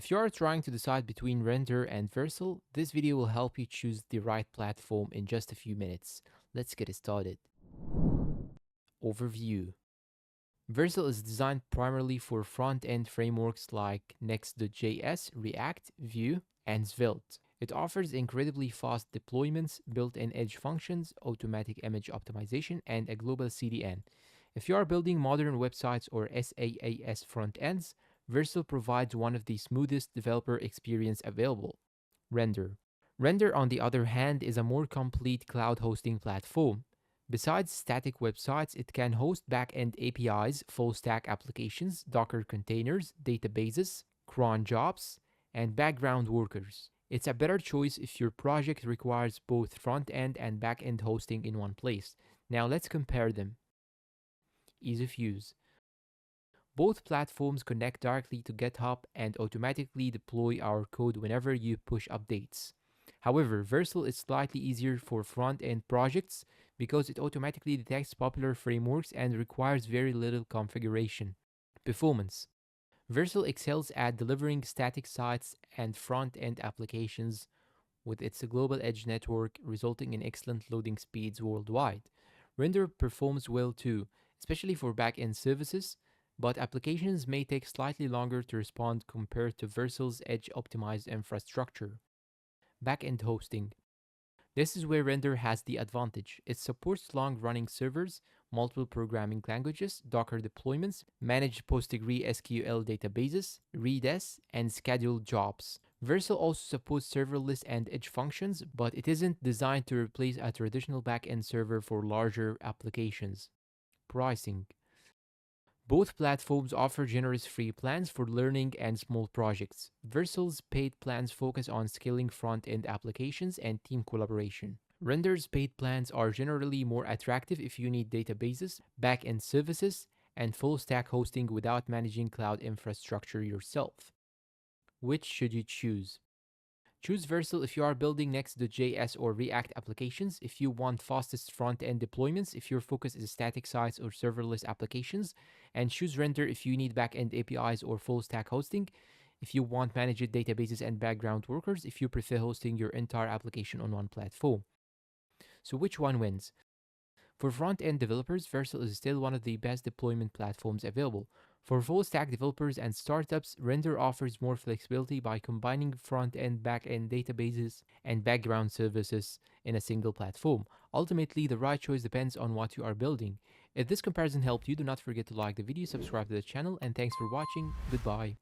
If you are trying to decide between Render and Vercel, this video will help you choose the right platform in just a few minutes. Let's get started. Overview. Vercel is designed primarily for front-end frameworks like Next.js, React, Vue, and Svelte. It offers incredibly fast deployments, built-in edge functions, automatic image optimization, and a global CDN. If you are building modern websites or SaaS front ends, Vercel provides one of the smoothest developer experience available. Render. Render, on the other hand, is a more complete cloud hosting platform. Besides static websites, it can host backend APIs, full stack applications, Docker containers, databases, cron jobs, and background workers. It's a better choice if your project requires both front end and back end hosting in one place. Now let's compare them. Ease of use. Both platforms connect directly to GitHub and automatically deploy our code whenever you push updates. However, Vercel is slightly easier for front-end projects because it automatically detects popular frameworks and requires very little configuration. Performance. Vercel excels at delivering static sites and front-end applications with its global edge network, resulting in excellent loading speeds worldwide. Render performs well too, especially for back-end services, but applications may take slightly longer to respond compared to Vercel's edge-optimized infrastructure. Back-end hosting. This is where Render has the advantage. It supports long-running servers, multiple programming languages, Docker deployments, managed PostgreSQL databases, Redis, and scheduled jobs. Vercel also supports serverless and edge functions, but it isn't designed to replace a traditional backend server for larger applications. Pricing. Both platforms offer generous free plans for learning and small projects. Vercel's paid plans focus on scaling front-end applications and team collaboration. Render's paid plans are generally more attractive if you need databases, back-end services, and full-stack hosting without managing cloud infrastructure yourself. Which should you choose? Choose Vercel if you are building Next.js or React applications, if you want fastest front-end deployments, if your focus is static sites or serverless applications, and choose Render if you need back-end APIs or full-stack hosting, if you want managed databases and background workers, if you prefer hosting your entire application on one platform. So which one wins? For front-end developers, Vercel is still one of the best deployment platforms available. For full-stack developers and startups, Render offers more flexibility by combining front-end, back-end databases and background services in a single platform. Ultimately, the right choice depends on what you are building. If this comparison helped you, do not forget to like the video, subscribe to the channel, and thanks for watching. Goodbye.